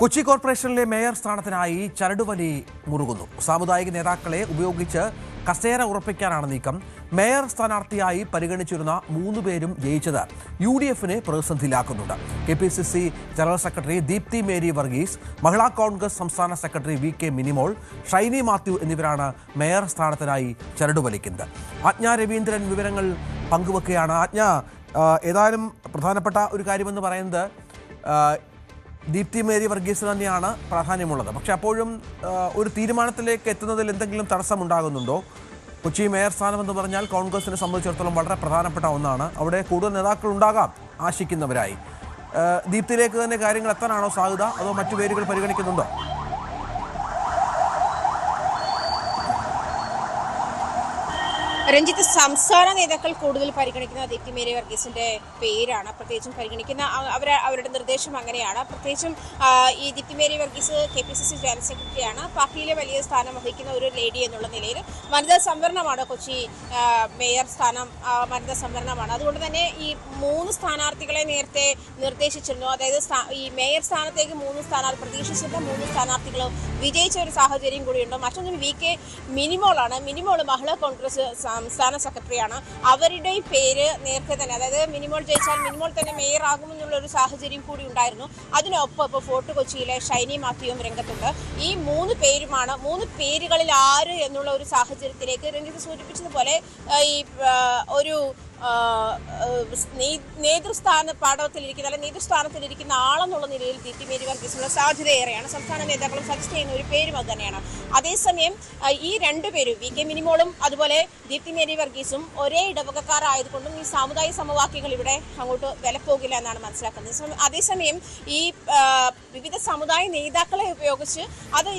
കൊച്ചി കോർപ്പറേഷനിലെ മേയർ സ്ഥാനത്തിനായി ചരടുവലി മുറുകുന്നു. സാമുദായിക നേതാക്കളെ ഉപയോഗിച്ച് കസേര ഉറപ്പിക്കാനാണ് നീക്കം. മേയർ സ്ഥാനാർത്ഥിയായി പരിഗണിച്ചിരുന്ന 3 പേരും ജയിച്ചത് UDF-നെ പ്രതിസന്ധിയിലാക്കുന്നുണ്ട്. KPCC general secretary Deepthi Mary Varghese, Mahila Congress സംസ്ഥാന സെക്രട്ടറി VK മിനിമോൾ, ഷൈനി മാത്യു എന്നിവരാണ് മേയർ സ്ഥാനത്തിനായി ചരടുവലിക്കുന്നത്. ആജ്ഞ രവീന്ദ്രൻ വിവരങ്ങൾ പങ്കുവെക്കുകയാണ്. ആജ്ഞ, ഏതായാലും പ്രധാനപ്പെട്ട ഒരു കാര്യമെന്ന് പറയുന്നത് ദീപ്തി മേരി വർഗീസ് തന്നെയാണ് പ്രാധാന്യമുള്ളത്. പക്ഷെ അപ്പോഴും ഒരു തീരുമാനത്തിലേക്ക് എത്തുന്നതിൽ എന്തെങ്കിലും തടസ്സമുണ്ടാകുന്നുണ്ടോ? കൊച്ചി മേയർ സ്ഥാനം എന്ന് പറഞ്ഞാൽ കോൺഗ്രസിനെ സംബന്ധിച്ചിടത്തോളം വളരെ പ്രധാനപ്പെട്ട ഒന്നാണ്. അവിടെ കൂടുതൽ നേതാക്കൾ ഉണ്ടാകാം ആശിക്കുന്നവരായി. ദീപ്തിയിലേക്ക് തന്നെ കാര്യങ്ങൾ എത്താനാണോ സാധ്യത, അതോ മറ്റു പേരുകൾ പരിഗണിക്കുന്നുണ്ടോ? രഞ്ജിത്ത്, സംസ്ഥാന നേതാക്കൾ കൂടുതൽ പരിഗണിക്കുന്ന ദീപ്തി മേരി വർഗീസിന്റെ പേരാണ് പ്രത്യേകിച്ചും പരിഗണിക്കുന്ന. അവരുടെ നിർദ്ദേശം അങ്ങനെയാണ്. പ്രത്യേകിച്ചും ഈ ദീപ്തി മേരി വർഗീസ് KPCC ജനറൽ സെക്രട്ടറിയാണ്. പാർട്ടിയിലെ വലിയ സ്ഥാനം വഹിക്കുന്ന ഒരു ലേഡി എന്നുള്ള നിലയിൽ വനിതാ സംവരണമാണ് കൊച്ചി മേയർ സ്ഥാനം. വനിതാ സംവരണമാണ്. അതുകൊണ്ട് തന്നെ ഈ 3 സ്ഥാനാർത്ഥികളെ നേരത്തെ നിർദ്ദേശിച്ചിരുന്നു. അതായത് ഈ മേയർ സ്ഥാനത്തേക്ക് 3 പ്രതീക്ഷിച്ചിരുന്ന 3 സ്ഥാനാർത്ഥികൾ വിജയിച്ച ഒരു സാഹചര്യം കൂടിയുണ്ട്. മറ്റൊന്ന് VK മിനിമോളാണ്. മിനിമോൾ മഹിളാ കോൺഗ്രസ് സംസ്ഥാന സെക്രട്ടറിയാണ്. അവരുടെ പേര് നേരത്തെ തന്നെ, അതായത് മിനിമോൾ ജയിച്ചാൽ മിനിമോൾ തന്നെ മേയർ ആകുമെന്നുള്ള ഒരു സാഹചര്യം കൂടി ഉണ്ടായിരുന്നു. അതിനൊപ്പം ഇപ്പോൾ ഫോർട്ട് കൊച്ചിയിലെ ഷൈനി മാത്യുവും രംഗത്തുണ്ട്. ഈ 3 പേരുമാണ്. 3 പേരുകളിൽ ആര് എന്നുള്ള ഒരു സാഹചര്യത്തിലേക്ക് രഞ്ജിത്ത് സൂചിപ്പിച്ചതുപോലെ ഈ ഒരു നേതൃസ്ഥാനത്തിലിരിക്കുന്ന ആളെന്നുള്ള നിലയിൽ ദീപ്തി മേരി വർഗീസിനുള്ള സാധ്യത ഏറെയാണ്. സംസ്ഥാന നേതാക്കളും സജസ്റ്റ് ചെയ്യുന്ന ഒരു പേരും അത് തന്നെയാണ്. അതേസമയം ഈ 2 പേരും VK മിനിമോളും അതുപോലെ ദീപ്തി മേരി വർഗീസും ഒരേ ഇടവകക്കാരായതുകൊണ്ടും ഈ സാമുദായിക സമവാക്യങ്ങൾ ഇവിടെ അങ്ങോട്ട് വിലപ്പോകില്ല എന്നാണ് മനസ്സിലാക്കുന്നത്. അതേസമയം ഈ വിവിധ സമുദായ നേതാക്കളെ ഉപയോഗിച്ച് അത്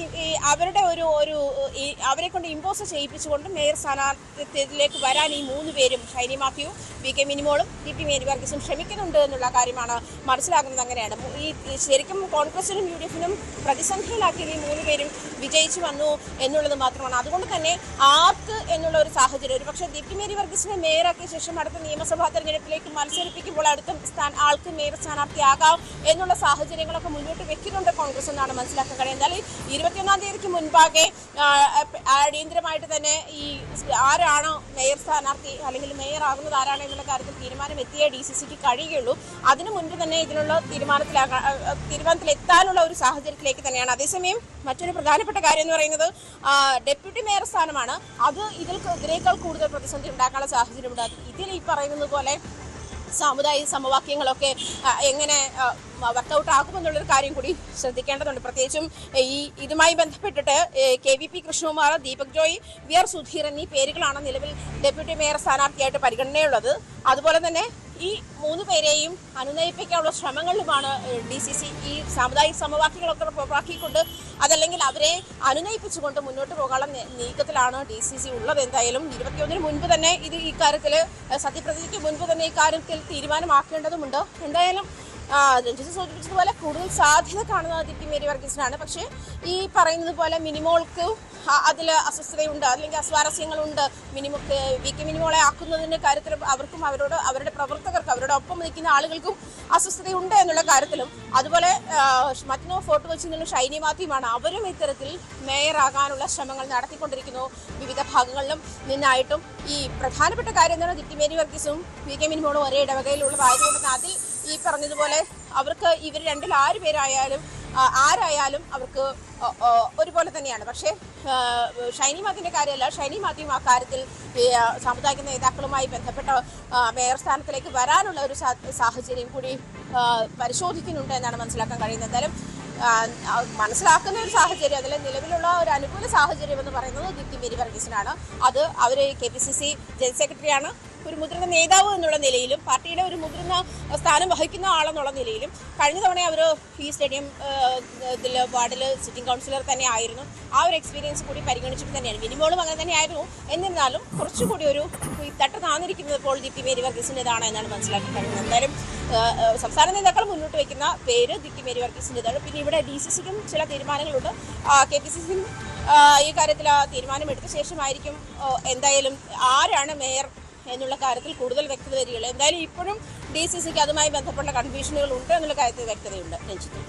അവരുടെ അവരെ കൊണ്ട് ഇമ്പോസ് ചെയ്യിപ്പിച്ചുകൊണ്ട് മേയർ സ്ഥാനാർത്ഥിയിലേക്ക് വരാൻ ഈ 3 പേരും ഷൈനി മാത്യു, VK മിനിമോളും ദീപ്തി മേരി വർഗീസും ശ്രമിക്കുന്നുണ്ട് എന്നുള്ള കാര്യമാണ് മനസ്സിലാക്കുന്നത്. അങ്ങനെയാണ് ഈ ശരിക്കും കോൺഗ്രസിനും UDF-നും പ്രതിസന്ധിയിലാക്കിയത് ഈ 3 പേരും വിജയിച്ചു വന്നു എന്നുള്ളത് മാത്രമാണ്. അതുകൊണ്ട് തന്നെ ആർക്ക് എന്നുള്ള ഒരു സാഹചര്യം, ഒരു പക്ഷേ ദീപ്തി മേരി വർഗീസിനെ മേയറാക്കിയ ശേഷം അടുത്ത നിയമസഭാ തെരഞ്ഞെടുപ്പിലേക്ക് മത്സരിപ്പിക്കുമ്പോൾ അടുത്ത ആൾക്ക് മേയർ സ്ഥാനാർത്ഥിയാകാം എന്നുള്ള സാഹചര്യങ്ങളൊക്കെ മുന്നോട്ട് വെക്കുന്നുണ്ട് കോൺഗ്രസ് എന്നാണ് മനസ്സിലാക്കാൻ കഴിയുന്നത്. എന്തായാലും 21-ാം തീയതിക്ക് മുൻപാകെ അടിയന്തരമായിട്ട് തന്നെ ഈ ആരാണോ മേയർ സ്ഥാനാർത്ഥി അല്ലെങ്കിൽ മേയർ ആകുന്നത് ആരാണ് എന്നുള്ള കാര്യത്തിൽ തീരുമാനം എത്തിയേ DCCക്ക് കഴിയുകയുള്ളൂ. അതിനു മുൻപ് തന്നെ ഇതിനുള്ള തീരുമാനത്തിലെത്താനുള്ള ഒരു സാഹചര്യത്തിലേക്ക് തന്നെയാണ്. അതേസമയം മറ്റൊരു പ്രധാനപ്പെട്ട കാര്യം എന്ന് പറയുന്നത് ഡെപ്യൂട്ടി മേയർ സ്ഥാനമാണ്. അത് ഇതിനേക്കാൾ കൂടുതൽ പ്രതിസന്ധി ഉണ്ടാക്കാനുള്ള സാഹചര്യമുണ്ട്. ഇതിൽ ഈ പറയുന്നത് പോലെ സാമുദായിക സമവാക്യങ്ങളൊക്കെ എങ്ങനെ വർക്കൗട്ട് ആക്കുമെന്നുള്ളൊരു കാര്യം കൂടി ശ്രദ്ധിക്കേണ്ടതുണ്ട്. പ്രത്യേകിച്ചും ഇതുമായി ബന്ധപ്പെട്ടിട്ട് KVP കൃഷ്ണകുമാർ, ദീപക് ജോയ്, VR സുധീർ എന്നീ പേരുകളാണ് നിലവിൽ ഡെപ്യൂട്ടി മേയർ സ്ഥാനാർത്ഥിയായിട്ട് പരിഗണനയുള്ളത്. അതുപോലെ തന്നെ ഈ 3 പേരെയും അനുനയിപ്പിക്കാനുള്ള ശ്രമങ്ങളിലുമാണ് DCC. ഈ സാമുദായിക സമവാക്യങ്ങളൊക്കെ പുറപ്പാക്കിക്കൊണ്ട് അതല്ലെങ്കിൽ അവരെ അനുനയിപ്പിച്ചുകൊണ്ട് മുന്നോട്ട് പോകാനുള്ള നീക്കത്തിലാണ് DCC ഉള്ളത്. എന്തായാലും 21-ന് മുൻപ് തന്നെ ഇക്കാര്യത്തിൽ സത്യപ്രതിജ്ഞയ്ക്ക് മുൻപ് തന്നെ ഇക്കാര്യത്തിൽ തീരുമാനമാക്കേണ്ടതുമുണ്ട്. എന്തായാലും രഞ്ജിത്ത് സൂചിപ്പിച്ചതുപോലെ കൂടുതൽ സാധ്യത കാണുന്നത് ദീപ്തി മേരി വർഗീസിനാണ്. പക്ഷേ ഈ പറയുന്നത് പോലെ മിനിമോൾക്ക് അതിൽ അസ്വസ്ഥതയുണ്ട്, അല്ലെങ്കിൽ അസ്വാരസ്യങ്ങളുണ്ട്. VK മിനിമോളെ ആക്കുന്നതിൻ്റെ കാര്യത്തിൽ അവർക്കും അവരുടെ പ്രവർത്തകർക്ക്, അവരുടെ ഒപ്പം നിൽക്കുന്ന ആളുകൾക്കും അസ്വസ്ഥതയുണ്ട് എന്നുള്ള കാര്യത്തിലും. അതുപോലെ മറ്റൊന്ന് ഫോർട്ട് കൊച്ചിയിൽ നിന്നുള്ള ഷൈനി മാത്യുമാണ്. അവരും ഇത്തരത്തിൽ മേയറാകാനുള്ള ശ്രമങ്ങൾ നടത്തിക്കൊണ്ടിരിക്കുന്നു വിവിധ ഭാഗങ്ങളിലും നിന്നായിട്ടും. ഈ പ്രധാനപ്പെട്ട കാര്യം എന്താണ്, ദീപ്തി മേരി വർഗീസും VK മിനിമോളും ഒരേ ഇടവകയിലുള്ളതായതുകൊണ്ട് അതിൽ ഈ പറഞ്ഞതുപോലെ അവർക്ക് ഇവർ രണ്ടിൽ ആരായാലും അവർക്ക് ഒരുപോലെ തന്നെയാണ്. പക്ഷേ ഷൈനി മാത്യുവിൻ്റെ കാര്യമല്ല. ഷൈനി മാത്യു ആ കാര്യത്തിൽ സാമുദായിക നേതാക്കളുമായി ബന്ധപ്പെട്ട മേയർ സ്ഥാനത്തിലേക്ക് വരാനുള്ള ഒരു സാഹചര്യം കൂടി പരിശോധിക്കുന്നുണ്ട് എന്നാണ് മനസ്സിലാക്കാൻ കഴിയുന്നത്. എന്തായാലും മനസ്സിലാക്കുന്ന ഒരു സാഹചര്യം, അതിൽ നിലവിലുള്ള ഒരു അനുകൂല സാഹചര്യം എന്ന് പറയുന്നത് ദീപ്തി മേരി വർഗീസിനാണ്. അത് അവർ KPCC ജനറൽ സെക്രട്ടറിയാണ്. ഒരു മുതിർന്ന നേതാവ് എന്നുള്ള നിലയിലും പാർട്ടിയുടെ ഒരു മുതിർന്ന സ്ഥാനം വഹിക്കുന്ന ആളെന്നുള്ള നിലയിലും കഴിഞ്ഞ തവണ അവർ ഈ സ്റ്റേഡിയം വാർഡിൽ സിറ്റിംഗ് കൗൺസിലർ തന്നെ ആയിരുന്നു. ആ ഒരു എക്സ്പീരിയൻസ് കൂടി പരിഗണിച്ചിട്ട് തന്നെയാണ്. മിനിമോളും അങ്ങനെ തന്നെയായിരുന്നു. എന്നിരുന്നാലും കുറച്ചുകൂടി ഒരു തട്ട് താന്നിരിക്കുന്നത് ഇപ്പോൾ ദീപ്തി മേരി വർഗീസിൻ്റെതാണ് എന്നാണ് മനസ്സിലാക്കി കഴിയുന്നത്. എന്തായാലും സംസ്ഥാന നേതാക്കൾ മുന്നോട്ട് വയ്ക്കുന്ന പേര് ദീപ്തി മേരി വർഗീസിൻ്റെതാണ്. പിന്നെ ഇവിടെ DCCക്കും ചില തീരുമാനങ്ങളുണ്ട്. KPCCയും ഈ കാര്യത്തിൽ തീരുമാനമെടുത്ത ശേഷമായിരിക്കും എന്തായാലും ആരാണ് മേയർ എന്നുള്ള കാര്യത്തിൽ കൂടുതൽ വ്യക്തത വരികയുള്ളൂ. എന്തായാലും ഇപ്പോഴും DCCക്ക് അതുമായി ബന്ധപ്പെട്ട കൺഫ്യൂഷനുകൾ ഉണ്ട് എന്നുള്ള കാര്യത്തിൽ വ്യക്തതയുണ്ട്. രഞ്ജിത്ത്.